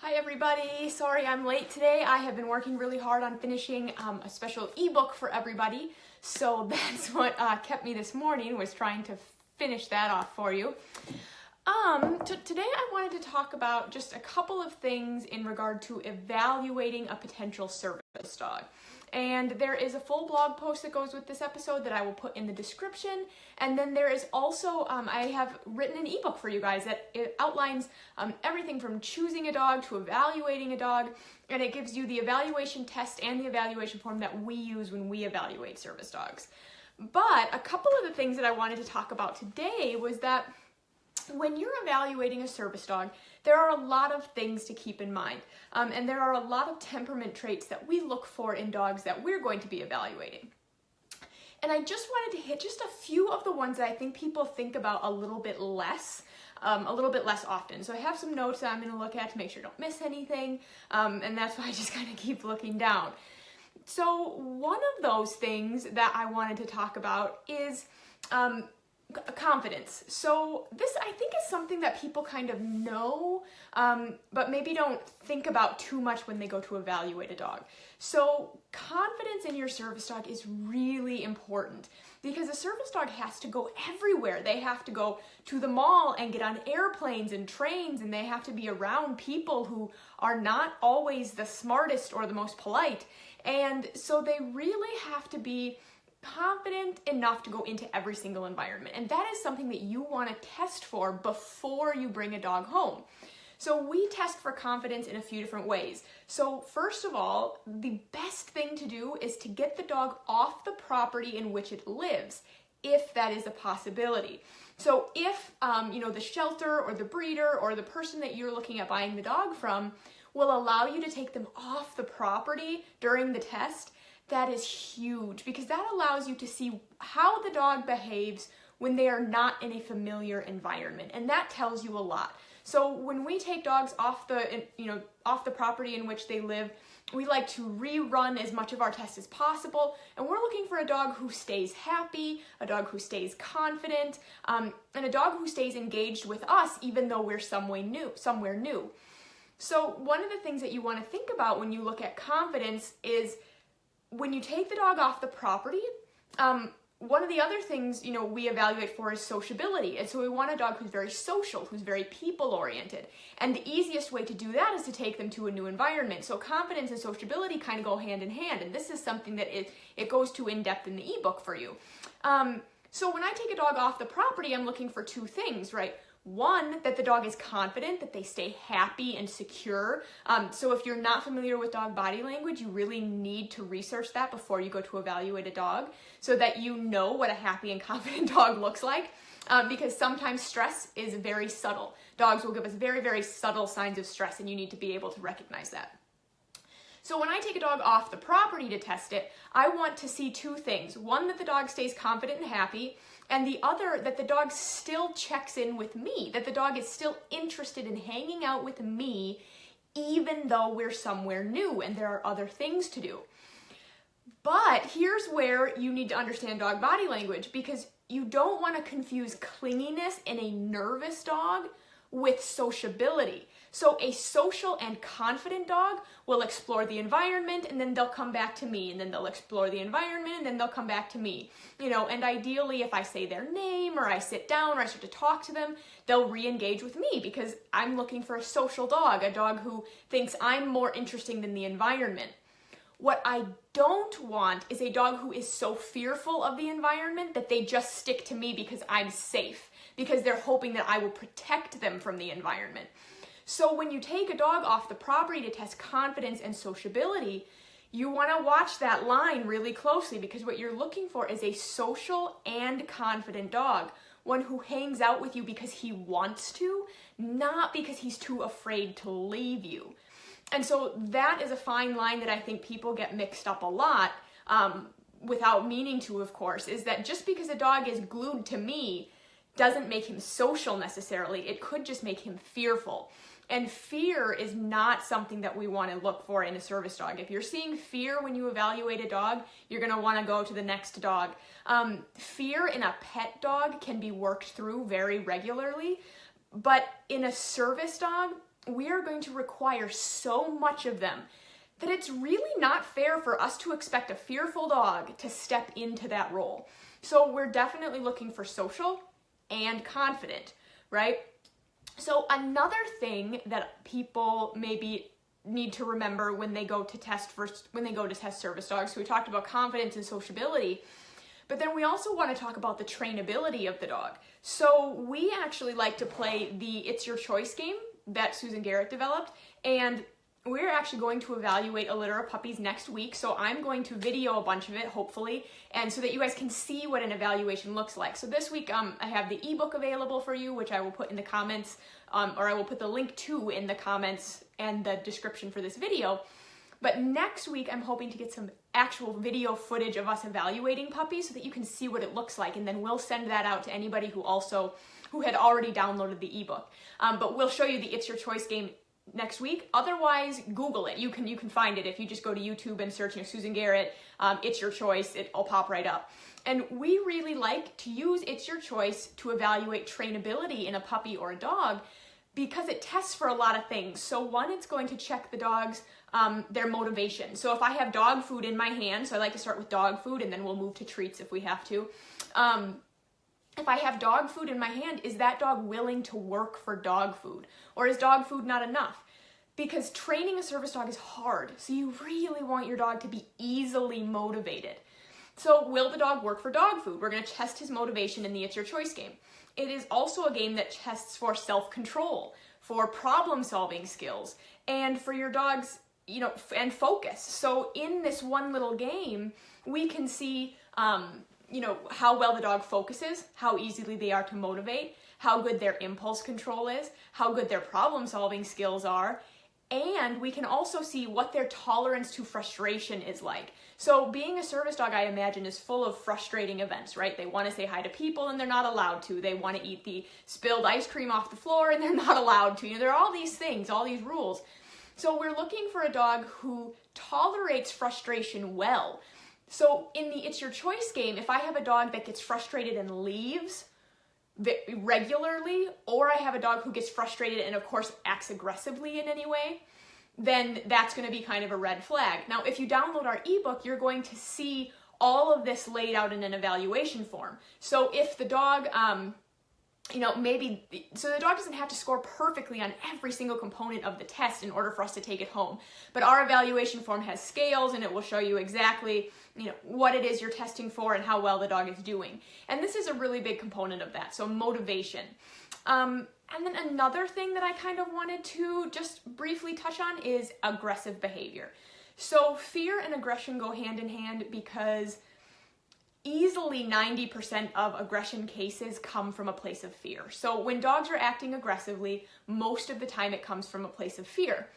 Hi everybody, sorry I'm late today. I have been working really hard on finishing a special ebook for everybody, so that's what kept me this morning, was trying to finish that off for you. Today I wanted to talk about just a couple of things in regard to evaluating a potential service dog. And there is a full blog post that goes with this episode that I will put in the description. And then there is also, I have written an ebook for you guys that it outlines everything from choosing a dog to evaluating a dog. And it gives you the evaluation test and the evaluation form that we use when we evaluate service dogs. But a couple of the things that I wanted to talk about today was that when you're evaluating a service dog, there are a lot of things to keep in mind. And there are a lot of temperament traits that we look for in dogs that we're going to be evaluating. And I just wanted to hit just a few of the ones that I think people think about a little bit less often. So I have some notes that I'm going to look at to make sure I don't miss anything. And that's why I just kind of keep looking down. So one of those things that I wanted to talk about is confidence. So this, I think, is something that people kind of know, but maybe don't think about too much when they go to evaluate a dog. So confidence in your service dog is really important because a service dog has to go everywhere. They have to go to the mall and get on airplanes and trains, and they have to be around people who are not always the smartest or the most polite. And so they really have to be confident enough to go into every single environment. And that is something that you want to test for before you bring a dog home. So we test for confidence in a few different ways. So first of all, the best thing to do is to get the dog off the property in which it lives, if that is a possibility. So if the shelter or the breeder or the person that you're looking at buying the dog from will allow you to take them off the property during the test, that is huge because that allows you to see how the dog behaves when they are not in a familiar environment, and that tells you a lot. So when we take dogs off the property in which they live, we like to rerun as much of our test as possible, and we're looking for a dog who stays happy, a dog who stays confident, and a dog who stays engaged with us even though we're somewhere new. So one of the things that you want to think about when you look at confidence is when you take the dog off the property, one of the other things, we evaluate for is sociability. And so we want a dog who's very social, who's very people-oriented. And the easiest way to do that is to take them to a new environment. So confidence and sociability kind of go hand in hand. And this is something that it goes to in depth in the ebook for you. So when I take a dog off the property, I'm looking for two things, right? One, that the dog is confident, that they stay happy and secure. So if you're not familiar with dog body language, you really need to research that before you go to evaluate a dog so that you know what a happy and confident dog looks like. Because sometimes stress is very subtle. Dogs will give us very, very subtle signs of stress, and you need to be able to recognize that. So when I take a dog off the property to test it, I want to see two things. One, that the dog stays confident and happy, and the other, that the dog still checks in with me, that the dog is still interested in hanging out with me even though we're somewhere new and there are other things to do. But here's where you need to understand dog body language, because you don't want to confuse clinginess in a nervous dog with sociability. So a social and confident dog will explore the environment, and then they'll come back to me, and then they'll explore the environment, and then they'll come back to me. And ideally, if I say their name or I sit down or I start to talk to them, they'll re-engage with me because I'm looking for a social dog, a dog who thinks I'm more interesting than the environment. What I don't want is a dog who is so fearful of the environment that they just stick to me because I'm safe, because they're hoping that I will protect them from the environment. So when you take a dog off the property to test confidence and sociability, you want to watch that line really closely, because what you're looking for is a social and confident dog, one who hangs out with you because he wants to, not because he's too afraid to leave you. And so that is a fine line that I think people get mixed up a lot, without meaning to, of course, is that just because a dog is glued to me doesn't make him social necessarily. It could just make him fearful. And fear is not something that we want to look for in a service dog. If you're seeing fear when you evaluate a dog, you're going to want to go to the next dog. Fear in a pet dog can be worked through very regularly, but in a service dog, we are going to require so much of them that it's really not fair for us to expect a fearful dog to step into that role. So we're definitely looking for social and confident, right? So another thing that people maybe need to remember when they go to test service dogs, so we talked about confidence and sociability, but then we also want to talk about the trainability of the dog. So we actually like to play the It's Your Choice game that Susan Garrett developed, and we're actually going to evaluate a litter of puppies next week, so I'm going to video a bunch of it, hopefully, and so that you guys can see what an evaluation looks like. So this week, I have the ebook available for you, which I will put in the comments, or I will put the link to in the comments and the description for this video. But next week, I'm hoping to get some actual video footage of us evaluating puppies so that you can see what it looks like, and then we'll send that out to anybody who had already downloaded the ebook. But we'll show you the It's Your Choice game next week. Otherwise, Google it. You can find it if you just go to YouTube and search Susan Garrett, It's Your Choice, it'll pop right up. And we really like to use It's Your Choice to evaluate trainability in a puppy or a dog because it tests for a lot of things. So one, it's going to check the dog's their motivation. So if I have dog food in my hand, so I like to start with dog food and then we'll move to treats if we have to. If I have dog food in my hand, is that dog willing to work for dog food? Or is dog food not enough? Because training a service dog is hard, so you really want your dog to be easily motivated. So will the dog work for dog food? We're going to test his motivation in the It's Your Choice game. It is also a game that tests for self-control, for problem-solving skills, and for your dog's, and focus. So in this one little game, we can see how well the dog focuses, how easily they are to motivate, how good their impulse control is, how good their problem-solving skills are, and we can also see what their tolerance to frustration is like. So being a service dog, I imagine, is full of frustrating events, right? They want to say hi to people and they're not allowed to. They want to eat the spilled ice cream off the floor and they're not allowed to. There are all these things, all these rules. So we're looking for a dog who tolerates frustration well. So in the It's Your Choice game, if I have a dog that gets frustrated and leaves regularly, or I have a dog who gets frustrated and of course acts aggressively in any way, then that's going to be kind of a red flag. Now, if you download our ebook, you're going to see all of this laid out in an evaluation form. So if the dog, so the dog doesn't have to score perfectly on every single component of the test in order for us to take it home. But our evaluation form has scales and it will show you exactly, what it is you're testing for and how well the dog is doing. And this is a really big component of that, so motivation. And then another thing that I kind of wanted to just briefly touch on is aggressive behavior. So fear and aggression go hand in hand because easily 90% of aggression cases come from a place of fear. So when dogs are acting aggressively, most of the time it comes from a place of fear.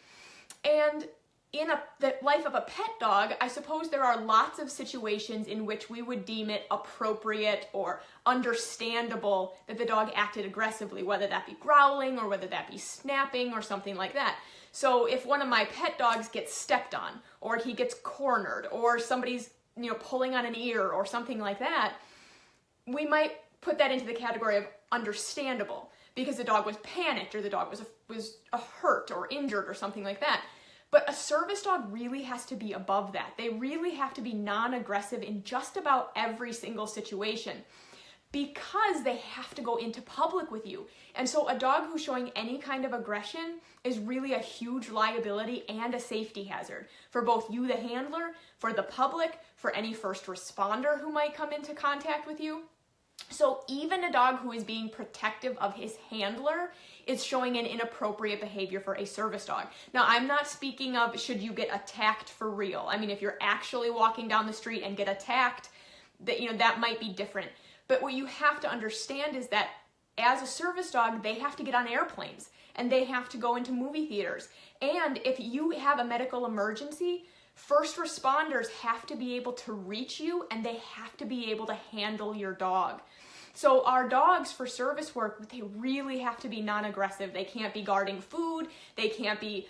And in the life of a pet dog, I suppose there are lots of situations in which we would deem it appropriate or understandable that the dog acted aggressively, whether that be growling or whether that be snapping or something like that. So if one of my pet dogs gets stepped on, or he gets cornered, or somebody's pulling on an ear or something like that, we might put that into the category of understandable because the dog was panicked or the dog was hurt or injured or something like that. But a service dog really has to be above that. They really have to be non-aggressive in just about every single situation because they have to go into public with you. And so a dog who's showing any kind of aggression is really a huge liability and a safety hazard for both you, the handler, for the public, for any first responder who might come into contact with you. So even a dog who is being protective of his handler is showing an inappropriate behavior for a service dog. Now, I'm not speaking of should you get attacked for real. I mean, if you're actually walking down the street and get attacked, that might be different. But what you have to understand is that as a service dog, they have to get on airplanes and they have to go into movie theaters. And if you have a medical emergency, first responders have to be able to reach you and they have to be able to handle your dog. So our dogs for service work, they really have to be non-aggressive. They can't be guarding food. They can't be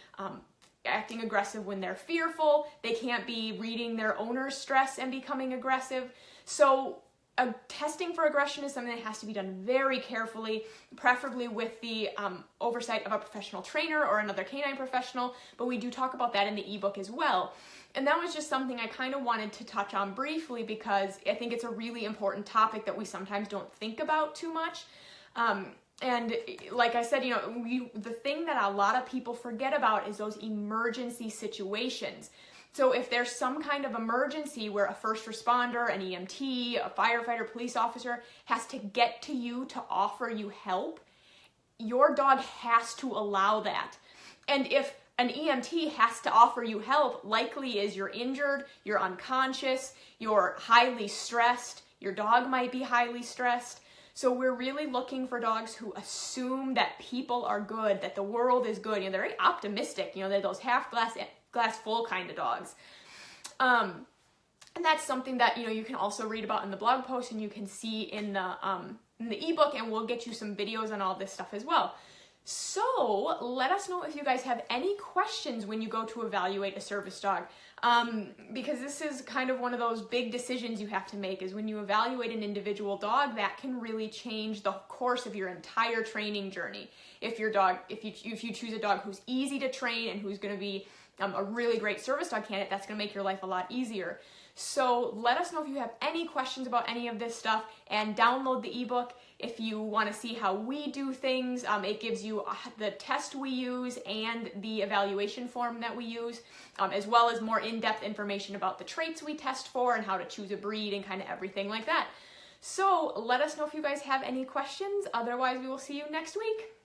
acting aggressive when they're fearful. They can't be reading their owner's stress and becoming aggressive. So testing for aggression is something that has to be done very carefully, preferably with the oversight of a professional trainer or another canine professional, but we do talk about that in the ebook as well. And that was just something I kind of wanted to touch on briefly because I think it's a really important topic that we sometimes don't think about too much. And like I said, the thing that a lot of people forget about is those emergency situations. So if there's some kind of emergency where a first responder, an EMT, a firefighter, police officer has to get to you to offer you help, your dog has to allow that. And if an EMT has to offer you help, likely is you're injured, you're unconscious, you're highly stressed, your dog might be highly stressed. So we're really looking for dogs who assume that people are good, that the world is good. They're very optimistic. They're those half glass full kind of dogs. And that's something that, you can also read about in the blog post and you can see in the ebook, and we'll get you some videos on all this stuff as well. So let us know if you guys have any questions when you go to evaluate a service dog, because this is kind of one of those big decisions you have to make, is when you evaluate an individual dog, that can really change the course of your entire training journey. If you choose a dog who's easy to train and who's going to be a really great service dog candidate, that's going to make your life a lot easier. So let us know if you have any questions about any of this stuff, and download the ebook. If you want to see how we do things, it gives you the test we use and the evaluation form that we use, as well as more in-depth information about the traits we test for and how to choose a breed and kind of everything like that. So let us know if you guys have any questions. Otherwise, we will see you next week.